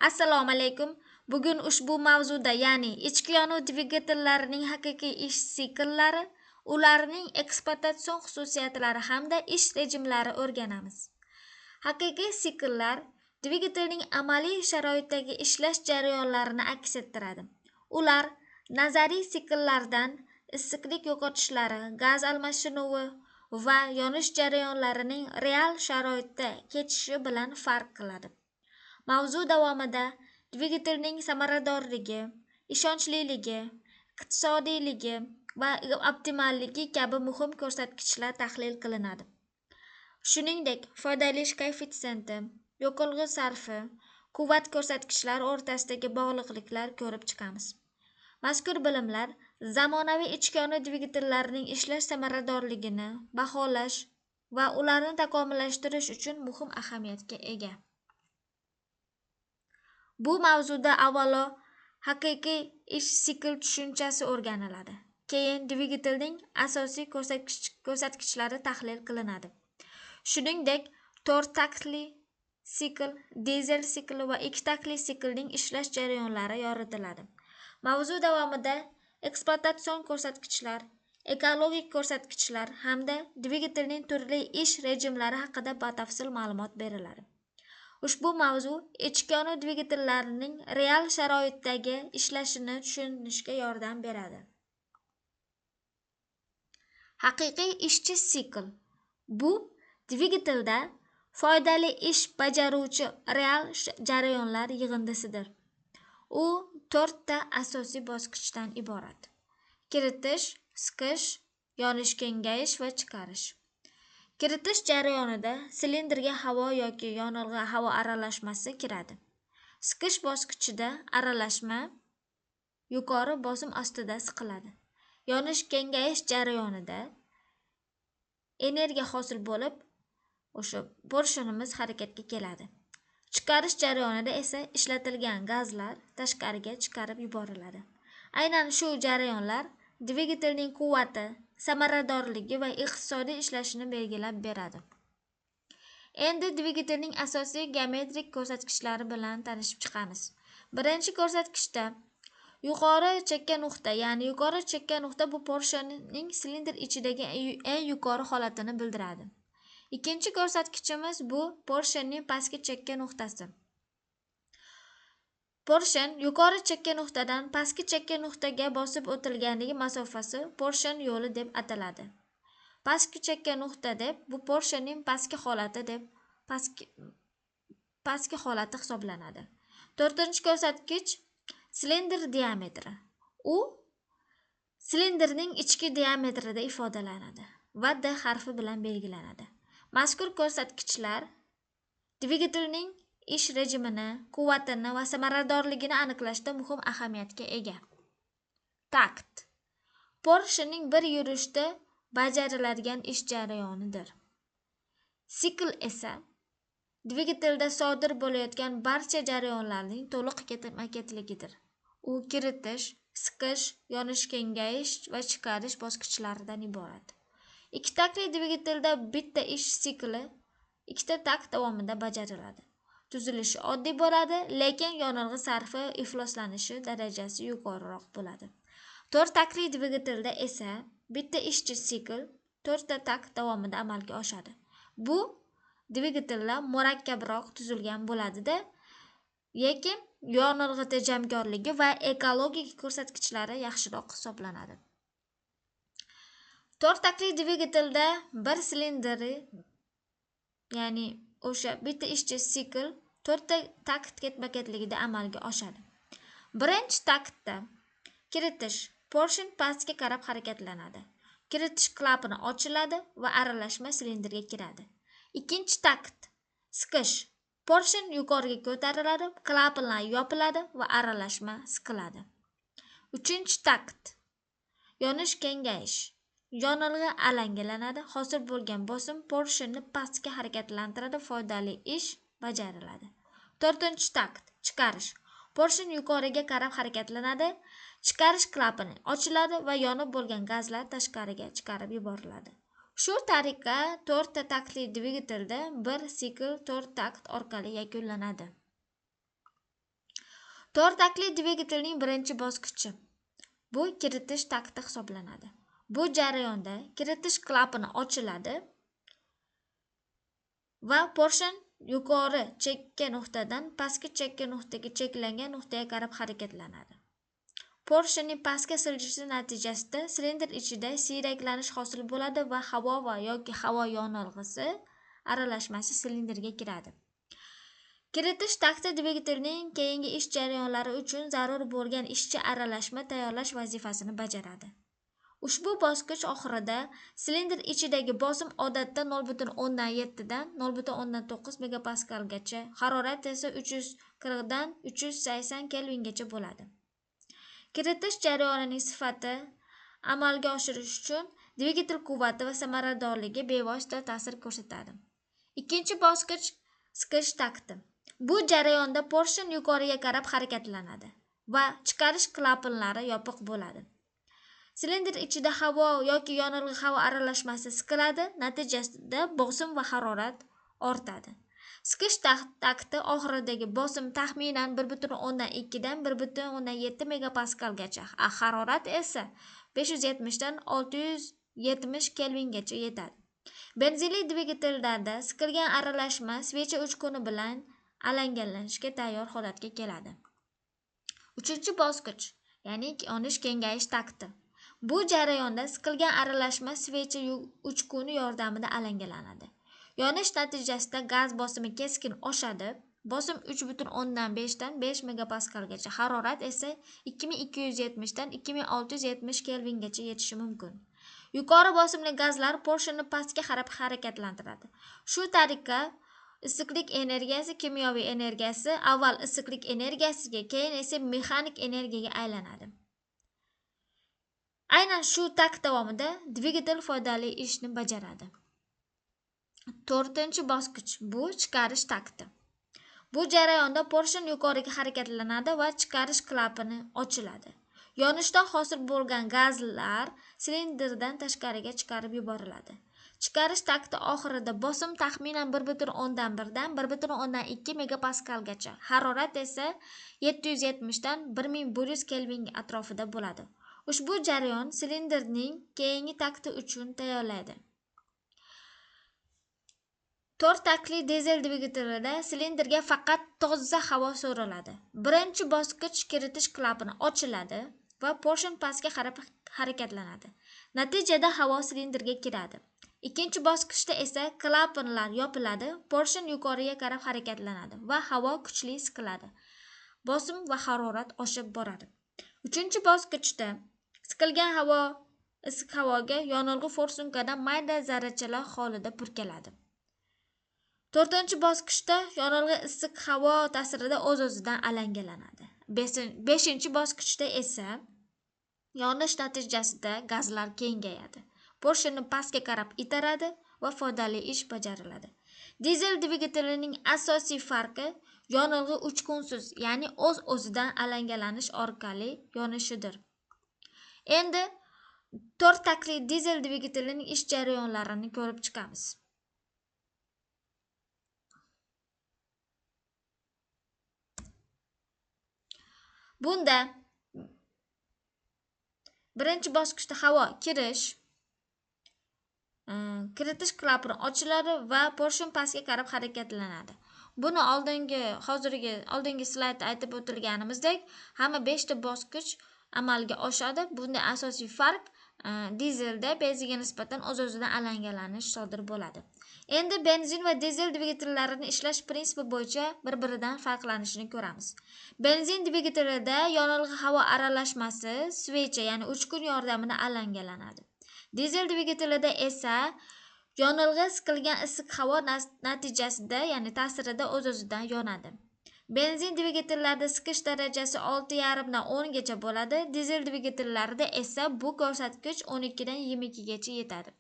Assalomu alaykum. Bugun ushbu mavzuda, ya'ni ichki yonuv dvigatellarining haqiqiy ish sikllari, ularning ekspluatatsion xususiyatlari hamda ish rejimlari o'rganamiz. Haqiqiy sikllar dvigatelning amaliy sharoitdagi ishlash jarayonlarini aks ettiradi. Ular nazariy sikllardan issiqlik yo'qotishlari, gaz almashinuvi va yonish jarayonlarining real sharoitda kechishi bilan farq qiladi. Mavzu davomida dvigatelning samaradorligi, ishonchliligi, iqtisodiyligi va optimalligi kabi muhim ko'rsatkichlar tahlil qilinadi. Shuningdek, foydalanish koeffitsiyenti, yoqilg'i sarfi, quvvat ko'rsatkichlari o'rtasidagi bog'liqliklar ko'rib chiqamiz. Mazkur bilimlar zamonaviy ichki yonuv dvigatellarining ishlash samaradorligini baholash va ularni takomillashtirish uchun muhim ahamiyatga ega. Bu mavzuda avvalo haqiqiy ish sikl tushunchasi o'rganiladi. Keyin dvigatelning asosiy ko'rsatkichlari tahlil qilinadi. Shuningdek, 4 taktli sikl, dizel sikli va 2 taktli siklning ishlash jarayonlari yoritiladi. Mavzu davomida ekspluatatsion ko'rsatkichlar, ekologik ko'rsatkichlar hamda dvigatelning turli ish rejimlari haqida batafsil ma'lumot beriladi. Ushbu mavzu ichki yonuv dvigatellarining real sharoitdagi ishlashini tushunishga yordam beradi. Haqiqiy ishchi sikl bu dvigatelda foydali ish bajaruvchi real jarayonlar yig'indisidir. U 4 ta asosiy bosqichdan iborat: kiritish, siqish, yonish, kengayish va chiqarish. Kiritish jarayonida silindrga havo yoki yonilg'i havo aralashmasi kiradi. Siqish bosqichida aralashma yuqori bosim ostida siqiladi. Yonish kengayish jarayonida energiya hosil bo'lib, o'sha porshonimiz harakatga keladi. Chiqarish jarayonida esa ishlatilgan gazlar tashqariga chiqarib yuboriladi. Aynan shu jarayonlar dvigatelning quvvati, samaradorligi va iqtisodiy ishlashini belgilab beradi. Endi dvigatelning asosiy geometrik ko'rsatkichlari bilan tanishib chiqamiz. Birinchi ko'rsatkichda yuqori chekka nuqta, ya'ni yuqori chekka nuqta bu porshonning silindr ichidagi eng yuqori holatini bildiradi. Ikkinchi ko'rsatkichimiz bu porshonning pastki chekka nuqtasi. Porshon yuqori chekka nuqtadan pastki chekka nuqtaga bosib o'tilganligi masofasi porshon yo'li deb ataladi. Pastki chekka nuqta deb bu porshonning pastki holati deb pastki holati hisoblanadi. To'rtinchi ko'rsatkich silindr diametri. U silindrning ichki diametrida ifodalanadi va D harfi bilan belgilanadi. Mazkur ko'rsatkichlar dvigatelning ish rejimini, quvvatini va samaradorligini aniqlashda muhim ahamiyatga ega. Takt porshonning bir yurishda bajariladigan ish jarayonidir. Sikl esa dvigatelda sodir bo'layotgan barcha jarayonlarning to'liq ketma-ketligidir. U kiritish, siqish, yonish, kengayish va chiqarish bosqichlaridan iborat. 2 taktli dvigatelda bitta ish sikli 2 takt davomida bajariladi. Tuzilishi oddiy bo'ladi, lekin yonilg'i sarfi ifloslanishi darajasi yuqoriroq bo'ladi. 4 taktli dvigatelda esa bitta ishchi sikl 4 ta takt davomida amalga oshadi. Bu dvigatellar murakkabroq tuzilgan bo'ladi-da, lekin yonilg'i tejamkorligi va ekologik ko'rsatkichlari yaxshiroq hisoblanadi. 4 taktli dvigatelda bir silindri, ya'ni o'sha bitta ishchi sikl 4 ta takt ketma-ketligida amalga oshadi. Birinchi taktda kiritish porshon pastga qarab harakatlanadi. Kiritish klapani ochiladi va aralashma silindrga kiradi. Ikkinchi takt siqish porshon yuqoriga ko'tariladi, klapanlar yopiladi va aralashma siqiladi. Uchinchi takt yonish kengayish. Yonilg'i alangalanadi, hosil bo'lgan bosim porshonni pastga harakatlantiradi, foydali ish bajariladi. 4-takt chiqarish porshon yuqoriga qarab harakatlanadi, chiqarish klapani ochiladi va yonib bo'lgan gazlar tashqariga chiqarib yuboriladi. Shu tariqa 4 ta taktli dvigatelda bir sikl 4 takt orqali yakunlanadi. To'rtakli dvigatelning birinchi bosqichi. Bu kiritish takti hisoblanadi. Bu jarayonda kiritish klapani ochiladi va portion yuqori chekka nuqtadan pastki chekka nuqtaga cheklangan nuqtaga qarab harakatlanadi. Portionning pastga siljishi natijasida silindr ichida siyraklanish hosil bo'ladi va havo yoki havo yonilg'isi aralashmasi silindrga kiradi. Kiritish takti dvigatelning keyingi ish jarayonlari uchun zarur bo'lgan ishchi aralashma tayyorlash vazifasini bajaradi. Ushbu bosqich oxirida silindr ichidagi bosim odatda 0.7 dan 0.9 megapaskalgacha, harorat esa 340 dan 380 kelvingacha bo'ladi. Kiritish jarayonining sifati amalga oshirish uchun dvigatel quvvati va samaradorligi bevosita ta'sir ko'rsatadi. Ikkinchi bosqich siqish takti. Bu jarayonda portion yuqoriga qarab harakatlanadi va chiqarish klapanlari yopiq bo'ladi. Silindr ichida havo yoki yonilg'i havo aralashmasi siqiladi, natijasida bosim va harorat ortadi. Siqish takti oxiridagi bosim taxminan 1.2 dan 1.7 megapaskalgacha, harorat esa 570 dan 670 kelvingacha yetadi. Benzinli dvigatellarda siqilgan aralashma svecha uchquni bilan alangalanishga tayyor holatga keladi. Uchinchi bosqich, ya'ni yonish kengayish takti. Bu jarayonda siqilgan aralashma svecha uchquni yordamida alangalanadi. Yonish natijasida gaz bosimi keskin oshadi. Bosim 3.5 dan 5 megapaskalgacha, harorat esa 2270 dan 2670 kelvingacha yetishi mumkin. Yuqori bosimli gazlar porshonni pastga qarab harakatlantiradi. Shu tariqa issiqlik energiyasi kimyoviy energiyasi avval issiqlik energiyasiga, keyin esa mexanik energiyaga aylanadi. Aynan shu takt davomida dvigatel foydali ishni bajaradi. To'rtinchi bosqich bu chiqarish takti. Bu jarayonda portion yuqoriga harakatlanadi va chiqarish klapani ochiladi. Yonishda hosil bo'lgan gazlar silindrdan tashqariga chiqarib yuboriladi. Chiqarish takti oxirida bosim taxminan 1.1 dan 1.2 megapaskalgacha, harorat esa 770 dan 1100 kelvin atrofida bo'ladi. Ushbu jarayon silindrning keyingi takti uchun tayyorlaydi. To'rtakli dizel dvigatelida silindrga faqat toza havo so'riladi. Birinchi bosqich kiritish klapani ochiladi va portion pastga qarab harakatlanadi. Natijada havo silindrga kiradi. Ikkinchi bosqichda esa klapanlar yopiladi, portion yuqoriga qarab harakatlanadi va havo kuchli siqiladi. Bosim va harorat oshib boradi. Uchinchi bosqichda siqilgan havo issiq havoga yonilg'i forsunkadan mayda zarrachalar holida purkaladi. To'rtinchi bosqichda yonilg'i issiq havo ta'sirida o'z-o'zidan alangalanadi. Beshinchi bosqichda esa yonish natijasida gazlar kengayadi. Porshonni pastga qarab itaradi va foydali ish bajariladi. Dizel dvigatelining asosiy farqi yonilg'i uchqunsiz, ya'ni o'z-o'zidan alangalanish orqali yonishidir. Endi to'rtakli dizel dvigatelining ish jarayonlarini ko'rib chiqamiz. Bunda birinchi bosqichda havo kiritish klapani ochiladi va portion pastga qarab harakatlanadi. Buni oldingi slaydda aytib o'tilganimizdek, hamma 5 ta bosqich amalga oshadi. Bunda asosiy farq dizelda benzinga nisbatan o'z-o'zidan alangalanish sodir bo'ladi. Endi benzin va dizel dvigatellarini ishlash prinsipi bo'yicha bir-biridan farqlanishini ko'ramiz. Benzin dvigatelida yonilg'i havo aralashmasi svecha, ya'ni uchqun yordamida alangalanadi. Dizel dvigatelida esa yonilg'i siqilgan issiq havo natijasida, ya'ni ta'sirida o'z-o'zidan yonadi. Benzin dvigatellarida siqish darajasi 6,5 dan 10 gacha bo'ladi. Dizel dvigatellarida esa bu ko'rsatkich 12 dan 22 gacha yetadi.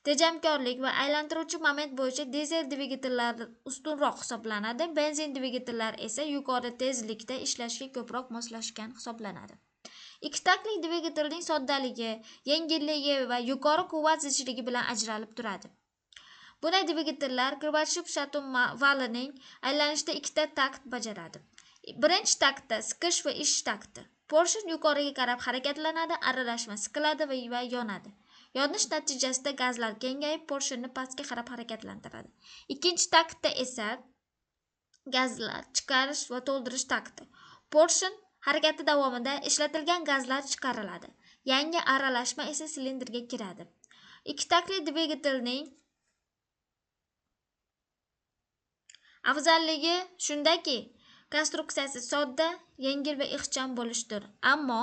Tejamkorlik va aylantiruvchi moment bo'yicha dizel dvigatellar ustunroq hisoblanadi. Benzin dvigatellar esa yuqori tezlikda ishlashga ko'proq moslashgan hisoblanadi. Ikki taktli dvigatelning soddaligi, yengilligi va yuqori quvvat zichligi bilan ajralib turadi. Bunday dvigatellar Kirchhoff-Shatun valining aylanishida ikkita takt bajaradi. Birinchi taktda siqish va ish takti. Porsche yuqoriga qarab harakatlanadi, aralashma siqiladi va yonadi. Yonish natijasida gazlar kengayib, Porscheni pastga qarab harakatlantiradi. Ikkinchi taktda esa gazlar chiqarish va to'ldirish takti. Porsche harakati davomida ishlatilgan gazlar chiqariladi. Yangi aralashma esa silindrga kiradi. Ikki taktli dvigatelning afzalligi shundaki, konstruksiyasi sodda, yengil va ixcham bo'lishdir. Ammo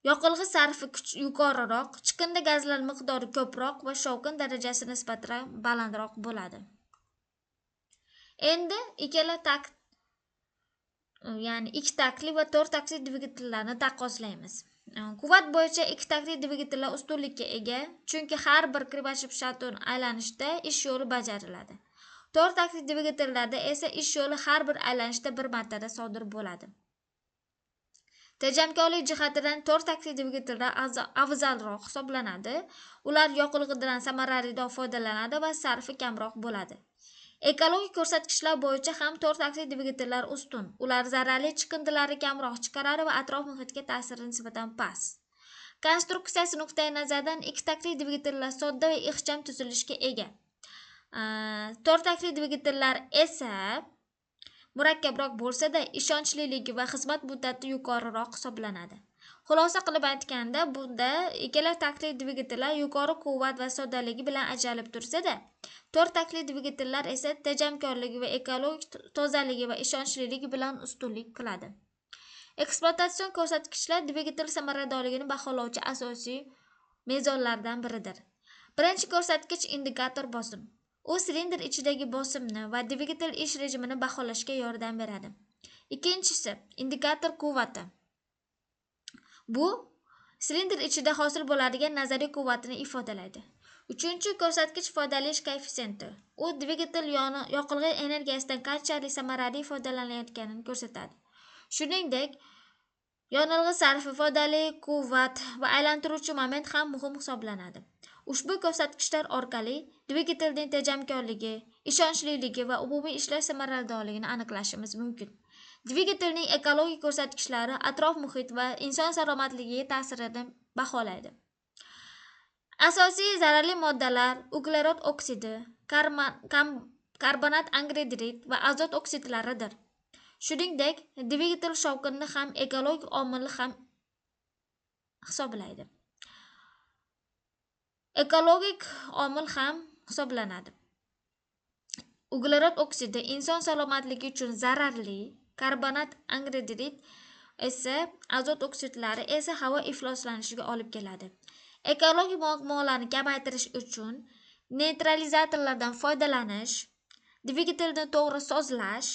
yoqilg'i sarfi yuqoriroq, chiqindi gazlar miqdori ko'proq va shovqin darajasi nisbatan balandroq bo'ladi. Endi ikkala takt, ya'ni 2 taktli va 4 taktli dvigatellarni taqqoslaymiz. Quvvat bo'yicha 2 taktli dvigatellar ustunlikka ega, chunki har bir kirbash-shaton aylanishda ish yo'li bajariladi. 4 taktli dvigatellarda esa ish yo'li har bir aylanishda bir martada sodir bo'ladi. Tejamkorlik jihatidan 4 taktli dvigatellar afzalroq hisoblanadi. Ular yoqilg'idan samaraliroq foydalanadi va sarfi kamroq bo'ladi. Ekologik ko'rsatkichlar bo'yicha ham 4 taktli dvigatellar ustun. Ular zararli chiqindilarni kamroq chiqaradi va atrof muhitga ta'siri nisbatan past. Konstruksiyasi nuqtai nazaridan 2 taktli dvigatellar sodda va ixcham tuzilishga ega. 4 taktli dvigatellar esa murakkabroq bo'lsa-da, ishonchliligi va xizmat muddati yuqoriroq hisoblanadi. Xulosa qilib aytganda, bunda ikkala taktli dvigatellar yuqori quvvat va soddaligi bilan ajralib tursa-da, 4 taktli dvigatellar esa tejamkorligi va ekologik tozaligi va ishonchliligi bilan ustunlik qiladi. Ekspluatatsion ko'rsatkichlar dvigatel samaradorligini baholovchi asosiy mezonlardan biridir. Birinchi ko'rsatkich indikator bosim. U silindr ichidagi bosimni va dvigatel ish rejimini baholashga yordam beradi. Ikkinchisi indikator quvvati. Bu silindr ichida hosil bo'ladigan nazariy quvvatni ifodalaydi. Uchinchi ko'rsatkich foydali ish koeffitsiyenti. U dvigatel yoqilg'i energiyasidan qanchalik samarali foydalanayotganini ko'rsatadi. Shuningdek, yonilg'i sarfi, foydali quvvat va aylantiruvchi moment ham muhim hisoblanadi. Ushbu ko'rsatkichlar orqali dvigatelning tejamkorligi, ishonchliligi va umumiy ishlash samaradorligini aniqlashimiz mumkin. Dvigatelning ekologik ko'rsatkichlari atrof muhit va inson salomatligiga ta'sirini baholaydi. Asosiy zararli moddalar uglerod oksidi, karbonat angidrid va azot oksidlaridir. Shuningdek, dvigatel shovqinni ham ekologik omil ham hisoblaydi. Ekologik omil ham hisoblanadi. Uglerod oksidi inson salomatligi uchun zararli, karbonat angidrid esa azot oksidlari esa havo ifloslanishiga olib keladi. Ekologik muammolarni kamaytirish uchun neytralizatorlardan foydalanish, dvigatelni to'g'ri sozlash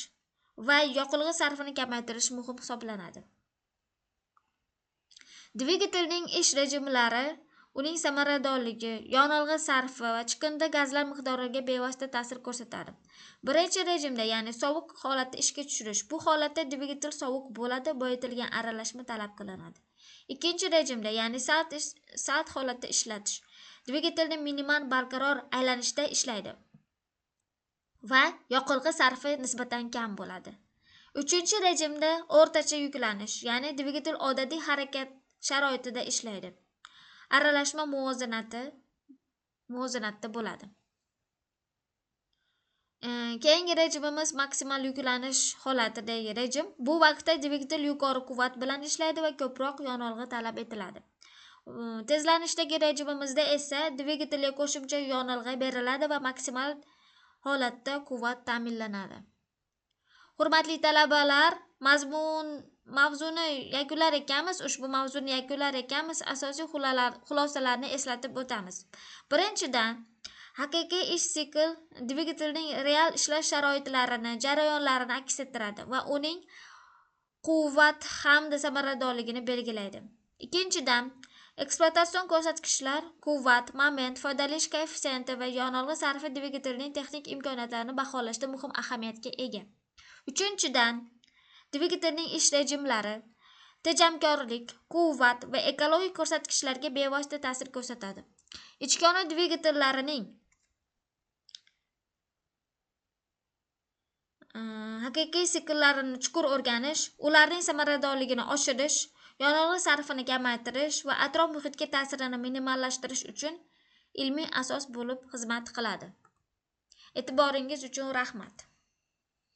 va yoqilg'i sarfini kamaytirish muhim hisoblanadi. Dvigatelning ish rejimlari uning samaradorligi, yonilg'i sarfi va chiqindi gazlar miqdoriga bevosita ta'sir ko'rsatadi. Birinchi rejimda, ya'ni sovuq holatda ishga tushirish. Bu holatda dvigatel sovuq bo'ladi, boyitilgan aralashma talab qilinadi. Ikkinchi rejimda, ya'ni salt holatda ishlatish. Dvigatelni minimal barqaror aylanishda ishlaydi va yoqilg'i sarfi nisbatan kam bo'ladi. Uchinchi rejimda o'rtacha yuklanish, ya'ni dvigatel odatiy harakat sharoitida ishlaydi. Aralashma muvozanatda bo'ladi. Keyingi rejimimiz maksimal yuklanish holatidagi rejim. Bu vaqtda dvigatel yuqori quvvat bilan ishlaydi va ko'proq yonilg'i talab etiladi. Tezlanishdagi rejimimizda esa dvigatelga qo'shimcha yonilg'i beriladi va maksimal holatda quvvat ta'minlanadi. Hurmatli talabalar, mavzuni yakunlar ekanmiz. Ushbu mavzuni yakunlar ekanmiz. Asosiy xulosalarni eslatib o'tamiz. Birinchidan, haqiqiy ish sikl dvigatelning real ishlash sharoitlarini, jarayonlarini aks ettiradi va uning quvvat hamda samaradorligini belgilaydi. Ikkinchidan, ekspluatatsion ko'rsatkichlar quvvat, moment, foydali ish koeffitsiyenti va yonilg'i sarfi dvigatelning texnik imkoniyatlarini baholashda muhim ahamiyatga ega. Uchinchidan, dvigatelning ish rejimlari tejamkorlik, quvvat va ekologik ko'rsatkichlarga bevosita ta'sir ko'rsatadi. Ichki dvigatellarining haqiqiy sikllarni chuqur o'rganish, ularning samaradorligini oshirish, yonilg'i sarfini kamaytirish va atrof muhitga ta'sirini minimallashtirish uchun ilmiy asos bo'lib xizmat qiladi. E'tiboringiz uchun rahmat.